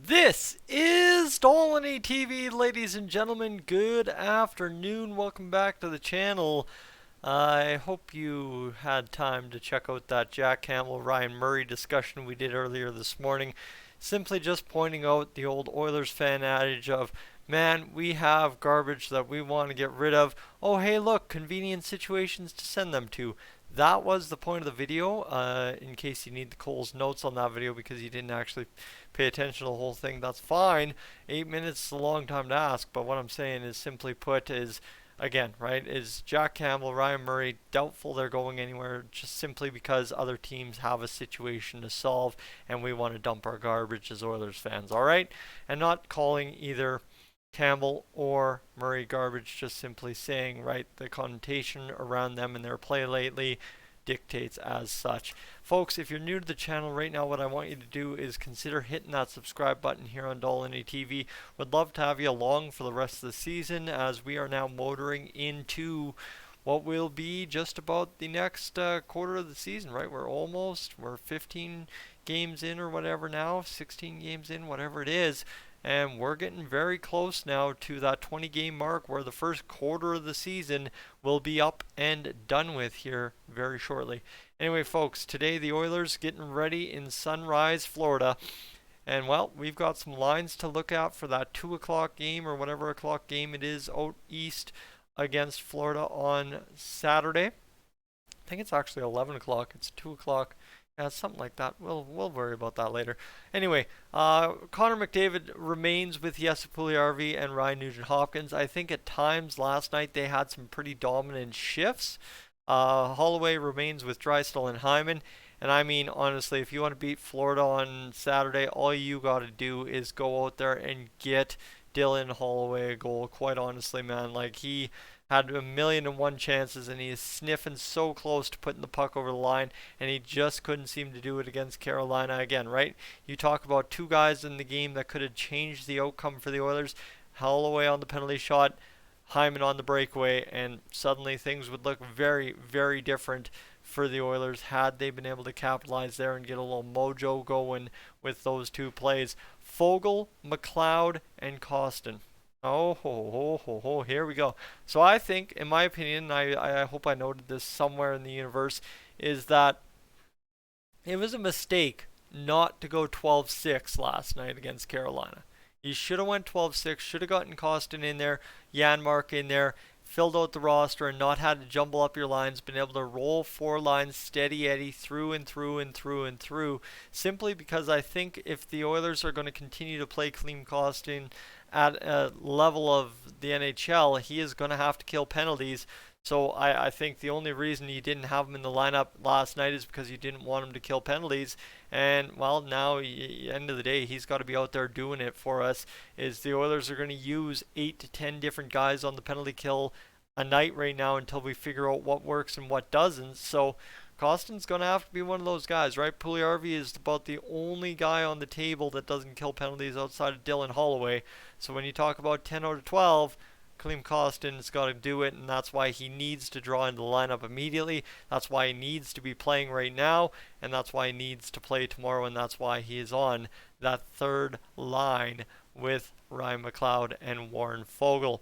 This is Dolynny TV, ladies and gentlemen. Good afternoon. Welcome back to the channel. I hope you had time to check out that Jack Campbell Ryan Murray discussion we did earlier this morning. Simply just pointing out the old Oilers fan adage of, man, we have garbage that we want to get rid of. Oh, hey, look, convenient situations to send them to. That was the point of the video, in case you need the Cole's notes on that video because you didn't actually pay attention to the whole thing. That's fine. 8 minutes is a long time to ask, but what I'm saying is simply put is, again, right, is Jack Campbell, Ryan Murray, doubtful they're going anywhere just simply because other teams have a situation to solve and we want to dump our garbage as Oilers fans, alright? And not calling either Campbell or Murray garbage, just simply saying, right, the connotation around them and their play lately dictates as such. Folks, if you're new to the channel right now, what I want you to do is consider hitting that subscribe button here on Dolynny TV. Would love to have you along for the rest of the season as we are now motoring into what will be just about the next quarter of the season, right? We're 15 games in or whatever now, 16 games in, whatever it is. And we're getting very close now to that 20 game mark where the first quarter of the season will be up and done with here very shortly. Anyway, folks, today the Oilers getting ready in Sunrise, Florida. And, well, we've got some lines to look at for that 2 o'clock game or whatever o'clock game it is out east against Florida on Saturday. I think it's actually 11 o'clock. It's 2 o'clock. Yeah, something like that. We'll worry about that later. Anyway, Connor McDavid remains with Jesse Puljujärvi and Ryan Nugent-Hopkins. I think at times last night they had some pretty dominant shifts. Holloway remains with Draisaitl and Hyman. And I mean, honestly, if you want to beat Florida on Saturday, all you got to do is go out there and get Dylan Holloway a goal. Quite honestly, man, like he had 1,000,001 chances and he is sniffing so close to putting the puck over the line and he just couldn't seem to do it against Carolina again, right? You talk about two guys in the game that could have changed the outcome for the Oilers. Holloway on the penalty shot, Hyman on the breakaway, and suddenly things would look very, very different for the Oilers had they been able to capitalize there and get a little mojo going with those two plays. Foegele, McLeod, and Kostin. Oh, here we go. So I think, in my opinion, I hope I noted this somewhere in the universe, is that it was a mistake not to go 12-6 last night against Carolina. You should have went 12-6, should have gotten Kostin in there, Janmark in there, filled out the roster and not had to jumble up your lines, been able to roll four lines steady Eddie through and through and through and through, simply because I think if the Oilers are going to continue to play Klim Kostin at a level of the NHL, he is going to have to kill penalties. So I think the only reason you didn't have him in the lineup last night is because you didn't want him to kill penalties. And, well, now, end of the day, he's got to be out there doing it for us. Is the Oilers are going to use 8 to 10 different guys on the penalty kill a night right now until we figure out what works and what doesn't. So Kostin's going to have to be one of those guys, right? Puljujärvi is about the only guy on the table that doesn't kill penalties outside of Dylan Holloway. So when you talk about 10 out of 12, Klim Kostin's got to do it, and that's why he needs to draw into the lineup immediately. That's why he needs to be playing right now, and that's why he needs to play tomorrow, and that's why he is on that third line with Ryan McLeod and Warren Foegele.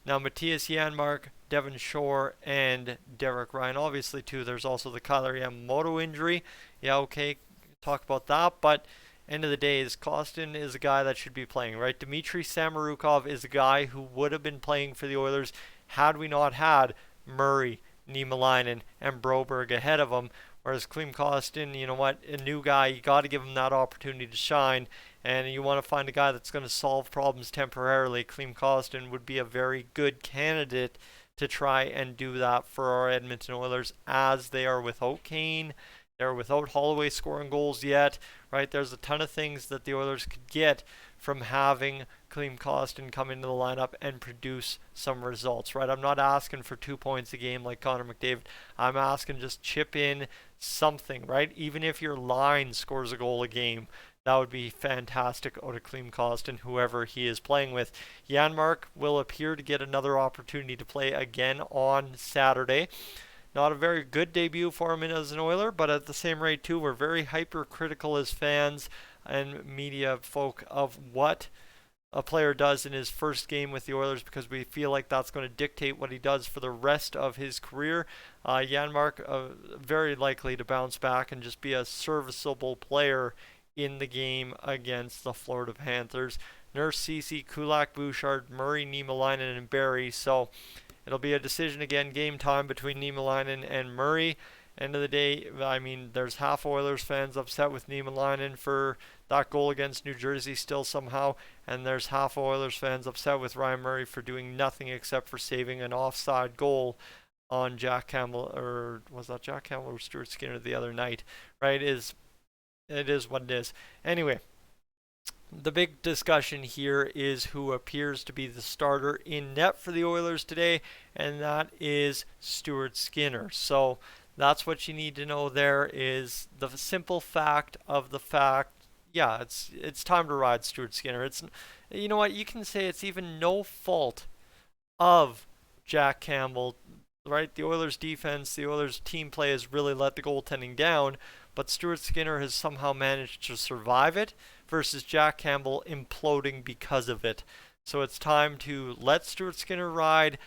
Now, Matthias Janmark, Devon Shore, and Derek Ryan. Obviously, too, there's also the Kyler Yamamoto injury. Yeah, okay, talk about that, but end of the day, is Kostin is a guy that should be playing, right? Dmitry Samorukov is a guy who would have been playing for the Oilers had we not had Murray, Niemelainen, and Broberg ahead of him. Whereas Klim Kostin, you know what, a new guy, you got to give him that opportunity to shine. And you want to find a guy that's going to solve problems temporarily. Klim Kostin would be a very good candidate to try and do that for our Edmonton Oilers, as they are without Kane. They're without Holloway scoring goals yet, right? There's a ton of things that the Oilers could get from having Klim Kostin come into the lineup and produce some results, right? I'm not asking for 2 points a game like Connor McDavid. I'm asking just chip in something, right? Even if your line scores a goal a game, that would be fantastic out of Klim Kostin, whoever he is playing with. Janmark will appear to get another opportunity to play again on Saturday. Not a very good debut for him as an Oiler, but at the same rate, too, we're very hypercritical as fans and media folk of what a player does in his first game with the Oilers, because we feel like that's going to dictate what he does for the rest of his career. Janmark very likely to bounce back and just be a serviceable player in the game against the Florida Panthers. Nurse, Ceci, Kulak, Bouchard, Murray, Niemelainen, and Barrie. So it'll be a decision again, game time between Niemelainen and Murray. End of the day, I mean, there's half Oilers fans upset with Niemelainen for that goal against New Jersey still somehow, and there's half Oilers fans upset with Ryan Murray for doing nothing except for saving an offside goal on Jack Campbell, or was that Jack Campbell or Stuart Skinner the other night, right? It is what it is. Anyway, the big discussion here is who appears to be the starter in net for the Oilers today, and that is Stuart Skinner. So that's what you need to know. There is the simple fact of the fact. Yeah, it's time to ride Stuart Skinner. It's, you know what, you can say it's even no fault of Jack Campbell, right? The Oilers defense, the Oilers team play has really let the goaltending down, but Stuart Skinner has somehow managed to survive it versus Jack Campbell imploding because of it. So it's time to let Stuart Skinner ride,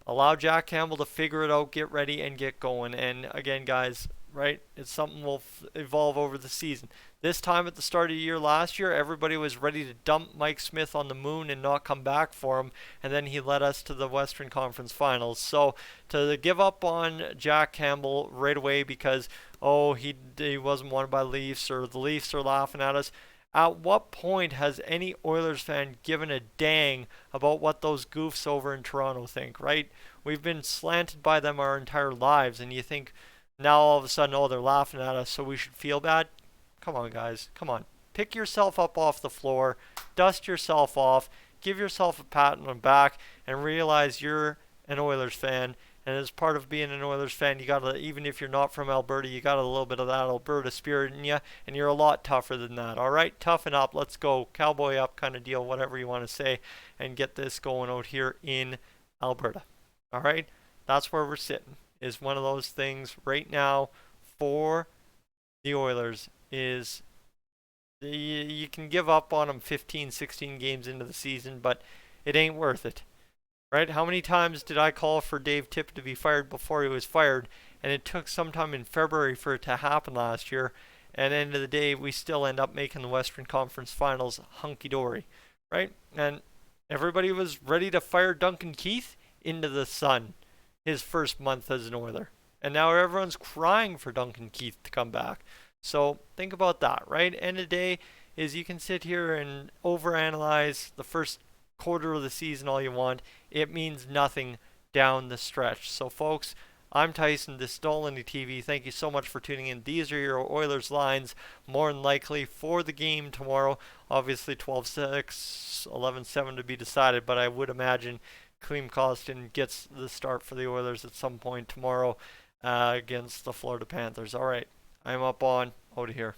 allow Jack Campbell to figure it out, get ready, and get going. And again, guys, right, it's something will evolve over the season. This time at the start of the year last year, everybody was ready to dump Mike Smith on the moon and not come back for him, and then he led us to the Western Conference Finals. So to give up on Jack Campbell right away because, oh, he wasn't wanted by the Leafs, or the Leafs are laughing at us, at what point has any Oilers fan given a dang about what those goofs over in Toronto think, right? We've been slanted by them our entire lives, and you think now all of a sudden, oh, they're laughing at us, so we should feel bad? Come on, guys. Come on. Pick yourself up off the floor, dust yourself off, give yourself a pat on the back, and realize you're an Oilers fan. And as part of being an Oilers fan, you gotta, even if you're not from Alberta, you got a little bit of that Alberta spirit in you, and you're a lot tougher than that. All right, toughen up. Let's go, cowboy up kind of deal, whatever you want to say, and get this going out here in Alberta. All right, that's where we're sitting. Is one of those things right now for the Oilers. Is you can give up on them 15, 16 games into the season, but it ain't worth it. Right? How many times did I call for Dave Tippett to be fired before he was fired? And it took sometime in February for it to happen last year. And at the end of the day, we still end up making the Western Conference Finals hunky-dory. Right? And everybody was ready to fire Duncan Keith into the sun his first month as an Oiler. And now everyone's crying for Duncan Keith to come back. So think about that, right? End of the day is you can sit here and overanalyze the first quarter of the season all you want. It means nothing down the stretch. So folks, I'm Tyson, this is Dolynny TV. Thank you so much for tuning in. These are your Oilers lines, more than likely, for the game tomorrow. Obviously 12-6, 11-7 to be decided, but I would imagine Klim Kostin gets the start for the Oilers at some point tomorrow against the Florida Panthers. All right, I'm up on out of here.